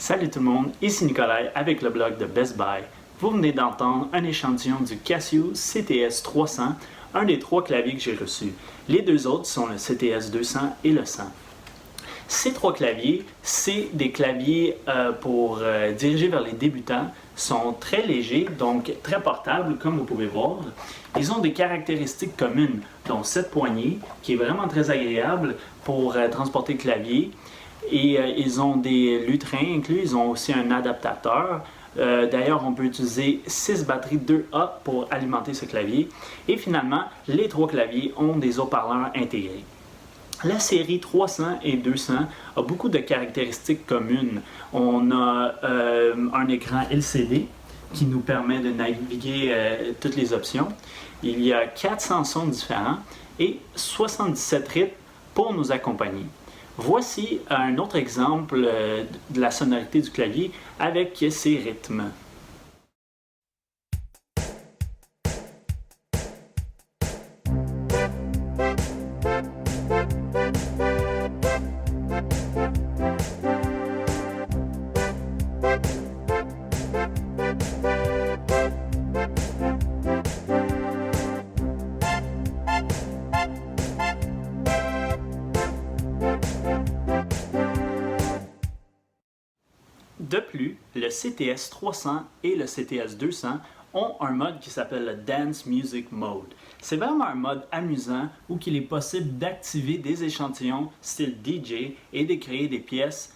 Salut tout le monde, ici Nicolas avec le blog de Best Buy. Vous venez d'entendre un échantillon du Casio CTS 300, un des 3 claviers que j'ai reçus. Les 2 autres sont le CTS 200 et le 100. Ces 3 claviers, c'est des claviers pour diriger vers les débutants, sont très légers, donc très portables comme vous pouvez voir. Ils ont des caractéristiques communes, dont cette poignée qui est vraiment très agréable pour transporter le clavier. Et ils ont des lutrins inclus, ils ont aussi un adaptateur. D'ailleurs, on peut utiliser 6 batteries 2A pour alimenter ce clavier. Et finalement, les 3 claviers ont des haut-parleurs intégrés. La série 300 et 200 a beaucoup de caractéristiques communes. On a un écran LCD qui nous permet de naviguer toutes les options. Il y a 400 sons différents et 77 rythmes pour nous accompagner. Voici un autre exemple de la sonorité du clavier avec ses rythmes. De plus, le CTS 300 et le CTS 200 ont un mode qui s'appelle le Dance Music Mode. C'est vraiment un mode amusant où il est possible d'activer des échantillons style DJ et de créer des pièces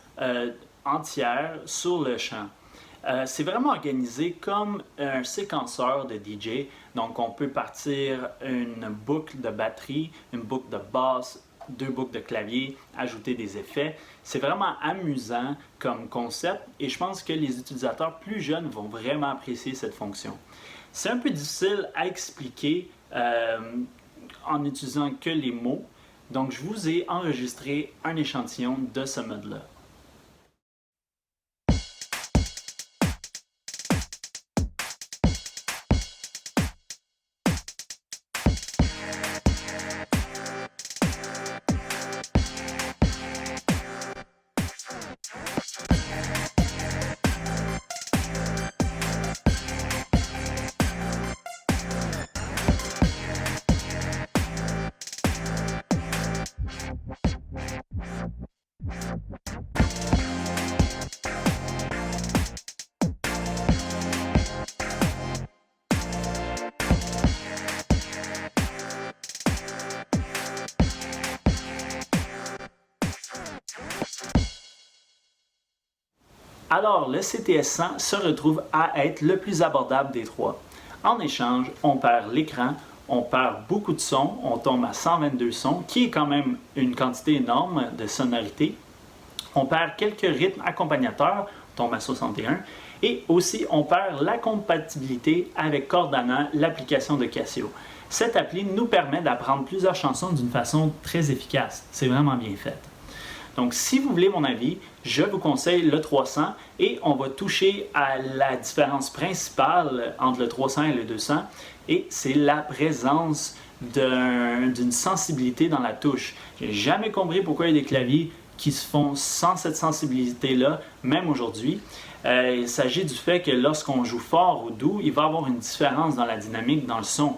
entières sur le champ. C'est vraiment organisé comme un séquenceur de DJ, donc on peut partir une boucle de batterie, une boucle de basse, 2 boucles de clavier, ajouter des effets. C'est vraiment amusant comme concept et je pense que les utilisateurs plus jeunes vont vraiment apprécier cette fonction. C'est un peu difficile à expliquer en n'utilisant que les mots, donc je vous ai enregistré un échantillon de ce mode-là. Alors, le CTS 100 se retrouve à être le plus abordable des 3. En échange, on perd l'écran, on perd beaucoup de sons, on tombe à 122 sons, qui est quand même une quantité énorme de sonorité. On perd quelques rythmes accompagnateurs, on tombe à 61, et aussi on perd la compatibilité avec Cordana, l'application de Casio. Cette appli nous permet d'apprendre plusieurs chansons d'une façon très efficace. C'est vraiment bien fait. Donc, si vous voulez mon avis, je vous conseille le 300 et on va toucher à la différence principale entre le 300 et le 200 et c'est la présence d'une sensibilité dans la touche. J'ai jamais compris pourquoi il y a des claviers qui se font sans cette sensibilité-là, même aujourd'hui. Il s'agit du fait que lorsqu'on joue fort ou doux, il va y avoir une différence dans la dynamique, dans le son.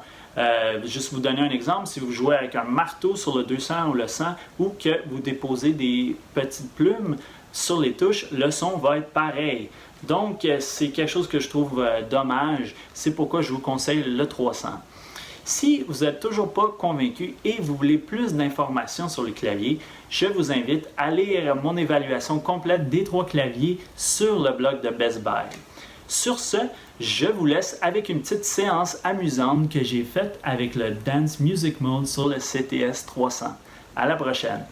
Juste vous donner un exemple, si vous jouez avec un marteau sur le 200 ou le 100 ou que vous déposez des petites plumes sur les touches, le son va être pareil. Donc, c'est quelque chose que je trouve dommage. C'est pourquoi je vous conseille le 300. Si vous n'êtes toujours pas convaincu et vous voulez plus d'informations sur le clavier, je vous invite à lire mon évaluation complète des 3 claviers sur le blog de Best Buy. Sur ce, je vous laisse avec une petite séance amusante que j'ai faite avec le Dance Music Mode sur le CTS 300. À la prochaine!